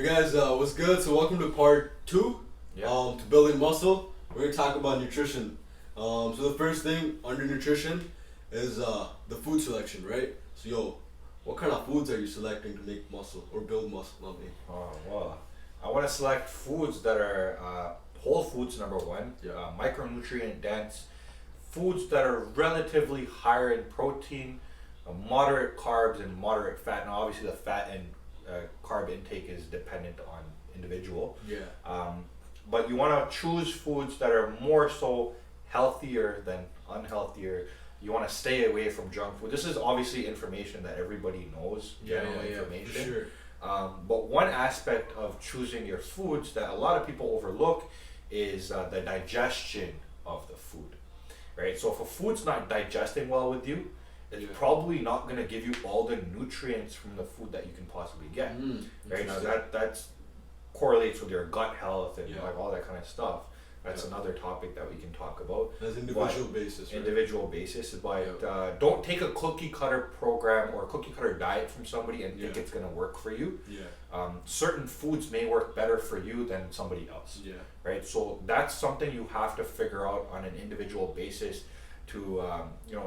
Hey guys, what's good? So welcome to part two. Yeah. To building muscle. We're gonna talk about nutrition. So the first thing under nutrition is the food selection, right? So what kind of foods are you selecting to make muscle or build muscle? Not me. Well, I want to select foods that are whole foods, number one, Yeah. micronutrient dense, foods that are relatively higher in protein, moderate carbs, and moderate fat. Now, obviously, the fat and carb intake is dependent on individual. Yeah. But you want to choose foods that are more so healthier than unhealthier. You want to stay away from junk food. This is obviously information that everybody knows, general information. For sure. But one aspect of choosing your foods that a lot of people overlook is the digestion of the food, right? So if a food's not digesting well with you, it's probably not going to give you all the nutrients from the food that you can possibly get, right? Now that's correlates with your gut health and like all that kind of stuff. That's another topic that we can talk about. That's individual basis. Right? Individual basis, but don't take a cookie cutter program or a cookie cutter diet from somebody and think it's gonna work for you. Certain foods may work better for you than somebody else. Right. So that's something you have to figure out on an individual basis to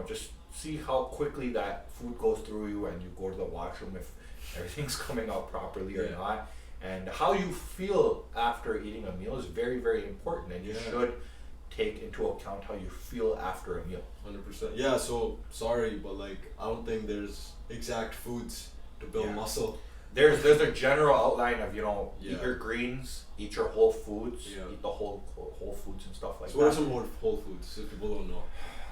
just see how quickly that food goes through you and you go to the washroom if everything's coming out properly or not. And how you feel after eating a meal is very, very important, and you should take into account how you feel after a meal. 100%. Yeah, so sorry, but I don't think there's exact foods to build muscle. There's a general outline of eat your greens, eat your whole foods, eat the whole foods and stuff like that. So what are some whole foods if people don't know?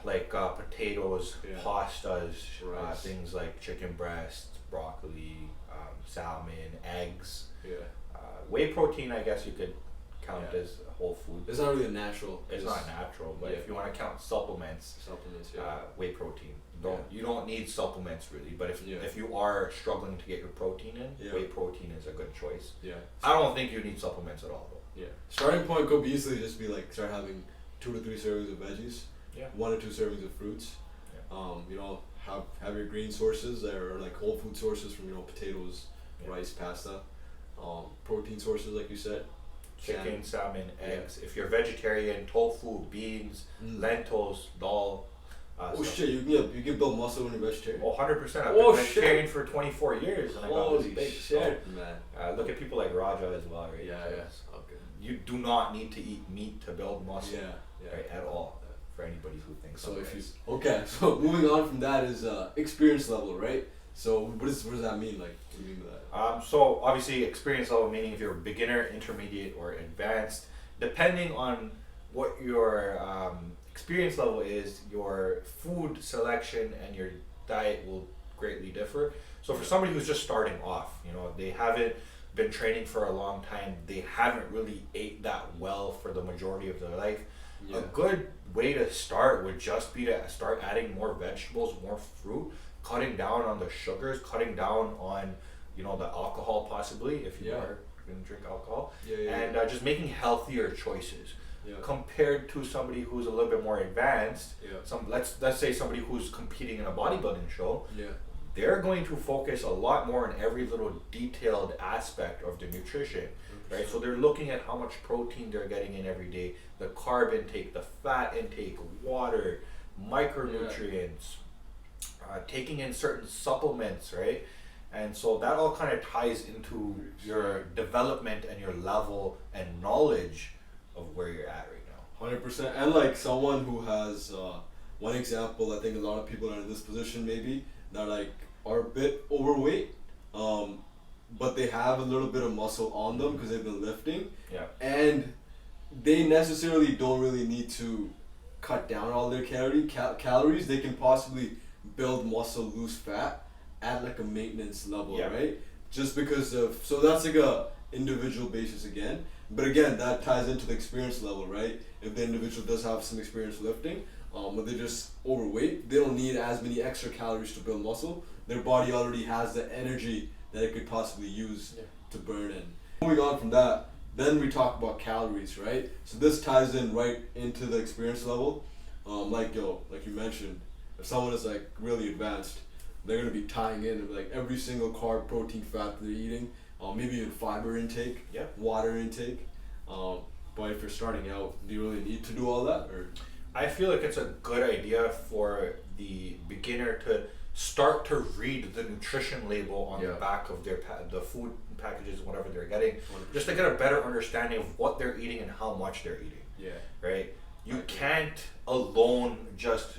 Like potatoes, pastas, rice. Things like chicken breast, broccoli, salmon, eggs. Whey protein, I guess you could count as a whole food. It's not really natural. It's not natural, but if you want to count supplements, whey protein. You don't need supplements really, but if you are struggling to get your protein in, whey protein is a good choice. I don't think you need supplements at all though. Starting point could be easily just be start having 2 to 3 servings of veggies, 1 to 2 servings of fruits. Have your green sources that are whole food sources from potatoes, rice, pasta. Protein sources like you said, chicken, salmon, eggs. If you're vegetarian, tofu, beans, lentils, dal. You can build muscle when you're vegetarian. 100%. I've been vegetarian for 24 years and I got Holy shit, man. Look at people like Raja as well, right? Okay. You do not need to eat meat to build muscle, right, at all. For anybody who thinks so. So moving on from that is experience level, right? So what does that mean? What do you mean by that? So obviously experience level meaning if you're beginner, intermediate, or advanced, depending on what your experience level is, your food selection and your diet will greatly differ. So for somebody who's just starting off, they haven't been training for a long time, they haven't really ate that well for the majority of their life. A good way to start would just be to start adding more vegetables, more fruit, cutting down on the sugars, cutting down on the alcohol possibly if you are going to drink alcohol, and just making healthier choices compared to somebody who's a little bit more advanced. Let's say somebody who's competing in a bodybuilding show. They're going to focus a lot more on every little detailed aspect of the nutrition, right? So they're looking at how much protein they're getting in every day, the carb intake, the fat intake, water, micronutrients, taking in certain supplements, right? And so that all kind of ties into your development and your level and knowledge of where you're at right now. 100%. And someone who has one example, I think a lot of people are in this position maybe that are a bit overweight, but they have a little bit of muscle on them because they've been lifting, and they necessarily don't really need to cut down all their calories. They can possibly build muscle, lose fat at a maintenance level, right? Just because so that's a individual basis again. But again, that ties into the experience level, right? If the individual does have some experience lifting, but they're just overweight, they don't need as many extra calories to build muscle. Their body already has the energy that it could possibly use to burn in. Moving on from that, then we talk about calories, right? So this ties in right into the experience level. Like you mentioned, if someone is really advanced, they're gonna be tying in every single carb, protein, fat that they're eating, maybe even fiber intake, Yeah. water intake. But if you're starting out, do you really need to do all that, or? I feel like it's a good idea for the beginner to start to read the nutrition label on the Yeah. back of their the food packages, whatever they're getting, 100%. just to get a better understanding of what they're eating and how much they're eating. Yeah. Right? You can't alone just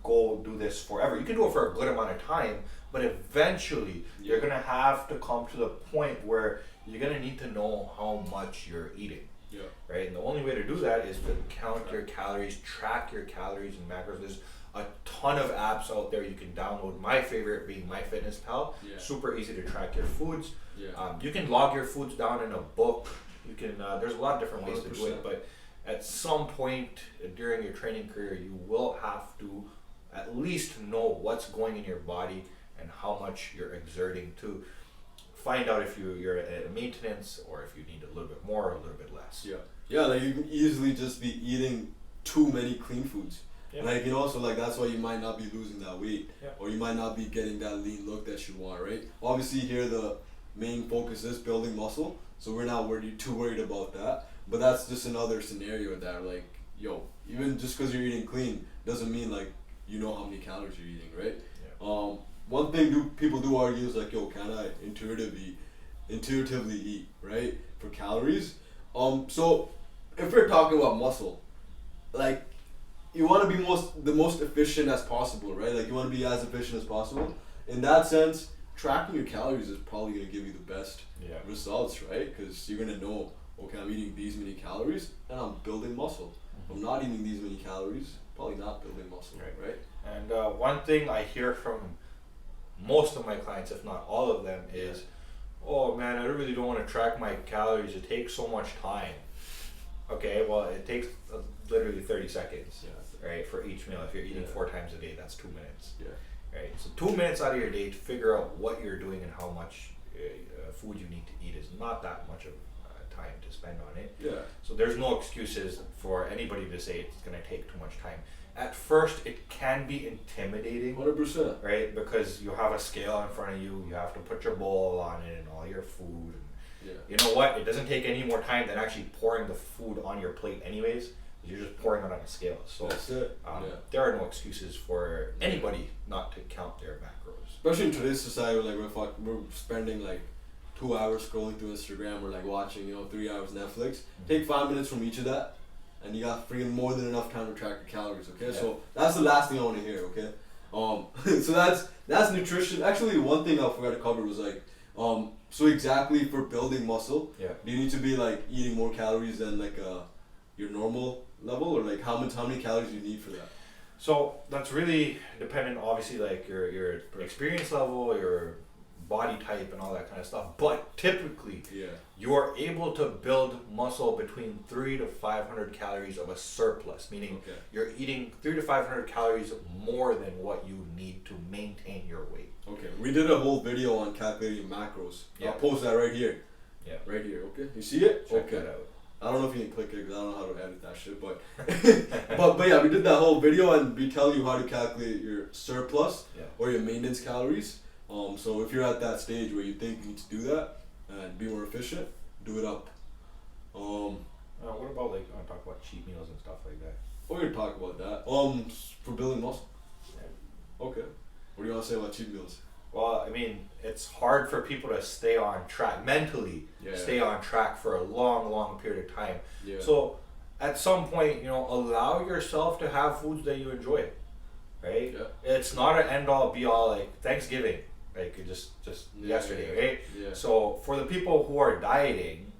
go do this forever. You can do it for a good amount of time, but eventually you're Yeah. gonna have to come to the point where you're gonna need to know how much you're eating. Yeah. Right? And the only way to do that is to count your calories, track your calories and macros. There's a ton of apps out there you can download. My favorite being MyFitnessPal. Yeah. Super easy to track your foods. Yeah. You can log your foods down in a book. You can. There's a lot of different ways to do 100%. it, but at some point during your training career, you will have to at least know what's going in your body and how much you're exerting to find out if you're at maintenance or if you need a little bit more or a little bit less. Yeah. Yeah, like you can easily just be eating too many clean foods. Yeah. Like, you know, so like that's why you might not be losing that weight. Yeah. Or you might not be getting that lean look that you want, right? Obviously here the main focus is building muscle, so we're not too worried about that. But that's just another scenario that, like, yo, even just because you're eating clean doesn't mean like you know how many calories you're eating, right? Yeah. One thing people do argue is like, yo, can I intuitively eat, right, for calories? So if we're talking about muscle, like, you want to be the most efficient as possible, right? Like, you want to be as efficient as possible. In that sense, tracking your calories is probably going to give you the best Yeah. results, right? Because you're going to know, okay, I'm eating these many calories and I'm building muscle. If I'm not eating these many calories, probably not building muscle, right? And one thing I hear from most of my clients, if not all of them, is, oh man, I really don't want to track my calories. It takes so much time. Okay, well, it takes literally 30 seconds, right, for each meal. If you're eating 4 times a day, that's 2 minutes. Yeah. Right, so 2 minutes out of your day to figure out what you're doing and how much food you need to eat is not that much of time to spend on it. Yeah. So there's no excuses for anybody to say it's going to take too much time. At first, it can be intimidating, 100%. right? Because you have a scale in front of you, you have to put your bowl on it and all your food. And Yeah. you know what? It doesn't take any more time than actually pouring the food on your plate, anyways. You're just pouring it on a scale. So That's it. there are no excuses for anybody not to count their macros. Especially in today's society, like we're spending like 2 hours scrolling through Instagram or like watching, 3 hours Netflix. Take 5 minutes from each of that, and you got freaking more than enough time to track your calories. Okay, Yeah. so that's the last thing I want to hear. Okay, so that's nutrition. Actually, one thing I forgot to cover was like, so exactly for building muscle, Yeah. do you need to be like eating more calories than like your normal level, or like how many calories you need for that? So that's really dependent, obviously, like your experience level, your body type, and all that kind of stuff. But typically, Yeah. you're able to build muscle between 300 to 500 calories of a surplus, meaning Okay. you're eating 300 to 500 calories more than what you need to maintain your weight. Okay, we did a whole video on calculating macros. Yeah. I'll post that right here. Yeah. Right here, okay? You see it? Check okay. that out. I don't know if you can click it because I don't know how to edit that shit, but but yeah, we did that whole video and we tell you how to calculate your surplus Yeah. or your maintenance calories. So if you're at that stage where you think you need to do that and be more efficient, do it up. What about, like, I want to talk about cheat meals and stuff like that? We're gonna talk about that. For building muscle. Okay. What do you want to say about cheat meals? Well, I mean, it's hard for people to stay on track mentally, Yeah. stay on track for a long, long period of time. Yeah. So, at some point, allow yourself to have foods that you enjoy, right? Yeah. It's not an end all be all, like Thanksgiving, like just yesterday, right? Yeah. So for the people who are dieting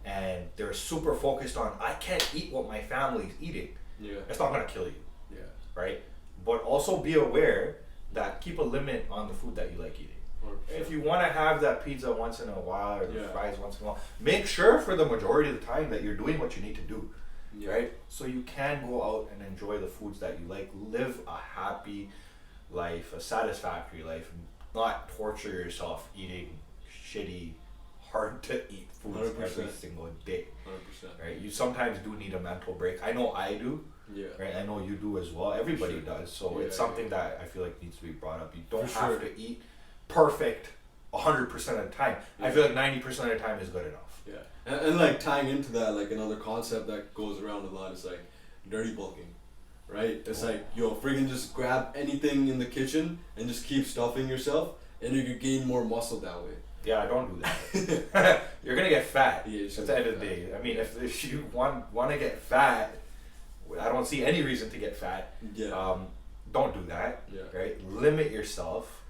and they're super focused on, I can't eat what my family's eating, Yeah. it's not gonna kill you, Yeah. right? But also be aware that keep a limit on the food that you like eating. 100%. If you want to have that pizza once in a while or the Yeah. fries once in a while, make sure for the majority of the time that you're doing what you need to do, Yeah. right? So you can go out and enjoy the foods that you like, live a happy life, a satisfactory life, and not torture yourself eating shitty, hard to eat foods 100%. every single day, 100%. right? You sometimes do need a mental break. I know I do. Yeah. Right, I know you do as well. Everybody Sure. does. So Yeah, it's something that I feel like needs to be brought up. You don't For have sure. to eat perfect 100% of the time. Yeah. I feel like 90% of the time is good enough. Yeah, and like tying into that, like another concept that goes around a lot is like dirty bulking, right? It's like, yo, friggin' just grab anything in the kitchen and just keep stuffing yourself, and you can gain more muscle that way. Yeah, I don't do that. You're gonna get fat Yeah, at the end of the day. I mean, if you want to get fat, I don't see any reason to get fat. Yeah. Don't do that. Yeah. Right. Limit yourself.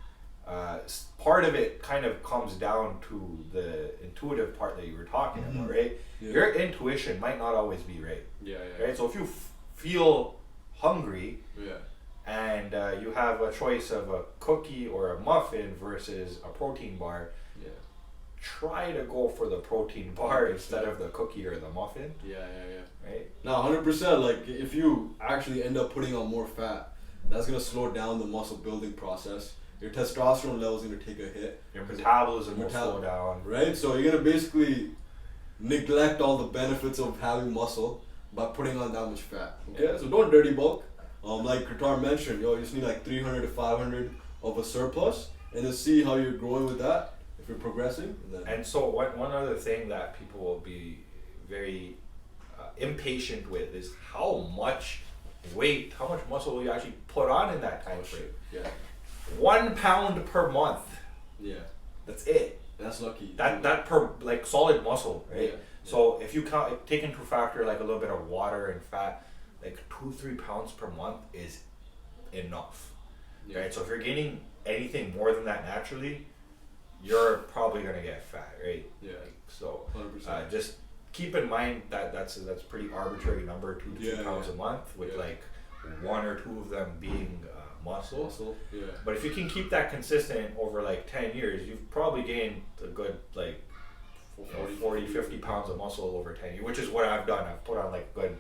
Part of it kind of comes down to the intuitive part that you were talking about, right? Yeah. Your intuition might not always be right. Yeah, yeah. Right. So if you feel hungry, Yeah. and you have a choice of a cookie or a muffin versus a protein bar, Yeah. try to go for the protein bar instead of the cookie or the muffin, Yeah, yeah, yeah. right? No, 100%. Like, if you actually end up putting on more fat, that's gonna slow down the muscle building process. Your testosterone level is gonna take a hit. Your metabolism will slow down. Right? So you're gonna basically neglect all the benefits of having muscle by putting on that much fat. Okay? Yeah. So don't dirty bulk. Like Qatar mentioned, yo, you just need like 300 to 500 of a surplus, and then see how you're growing with that. If you're progressing, and then And so one other thing that people will be very impatient with is how much weight, how much muscle will you actually put on in that time frame. yeah, 1 pound per month. yeah, That's it. that's lucky. That per like solid muscle, right? Yeah. So if you count, take into factor like a little bit of water and fat, like 2-3 pounds per month is enough, Yeah. right? So if you're gaining anything more than that naturally, you're probably gonna get fat, right? Yeah. So 100%. just keep in mind that that's a pretty arbitrary number, 2 to 3 Yeah, pounds yeah. a month, with Yeah. like 1 or 2 of them being muscle. Muscle. Yeah. But if you can keep that consistent over like 10 years, you've probably gained a good like 40, 50 pounds of muscle over 10 years, which is what I've done. I've put on like good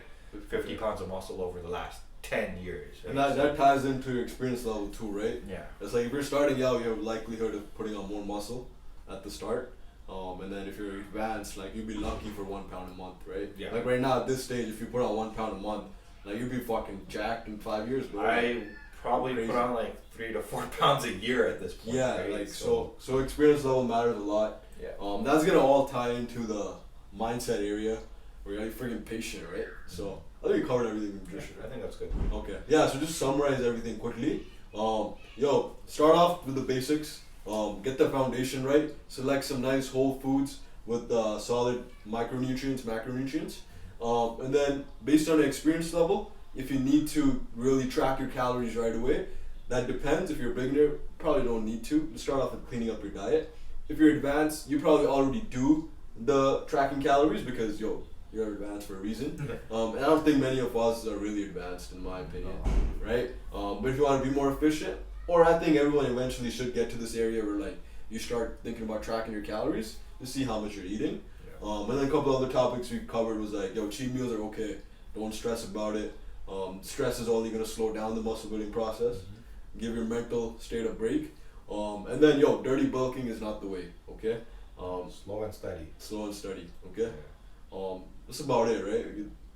50 pounds of muscle over the last 10 years. Right? And that ties into your experience level too, right? Yeah. It's like if you're starting out, you have a likelihood of putting on more muscle at the start. And then if you're advanced, like you'd be lucky for 1 pound a month, right? Yeah. Like right now at this stage, if you put on 1 pound a month, like you'd be fucking jacked in 5 years, bro. I probably Crazy. put on like 3 to 4 pounds a year at this point. Yeah, right? like so experience level matters a lot. Yeah. That's gonna all tie into the mindset area where you're like freaking patient, right? So I think we covered everything in nutrition. I think that's good. Okay. Yeah, so just summarize everything quickly. Yo, start off with the basics. Get the foundation right. Select some nice whole foods with solid micronutrients, macronutrients. And then based on the experience level, if you need to really track your calories right away, that depends. If you're a beginner, probably don't need to. Just start off with cleaning up your diet. If you're advanced, you probably already do the tracking calories because you're advanced for a reason. And I don't think many of us are really advanced in my opinion, right? But if you want to be more efficient, or I think everyone eventually should get to this area where like you start thinking about tracking your calories to see how much you're eating. And then a couple other topics we covered was like, yo, cheat meals are okay. Don't stress about it. Stress is only gonna slow down the muscle building process. Give your mental state a break. And then dirty bulking is not the way. Okay. Slow and steady. Slow and steady. Okay. That's about it, right?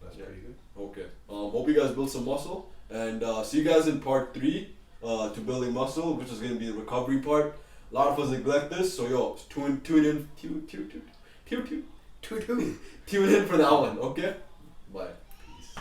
That's pretty good. Okay. Hope you guys build some muscle, and see you guys in part 3 to building muscle, which is gonna be the recovery part. A lot of us neglect this, so tune in for that one. Okay. Bye. Peace.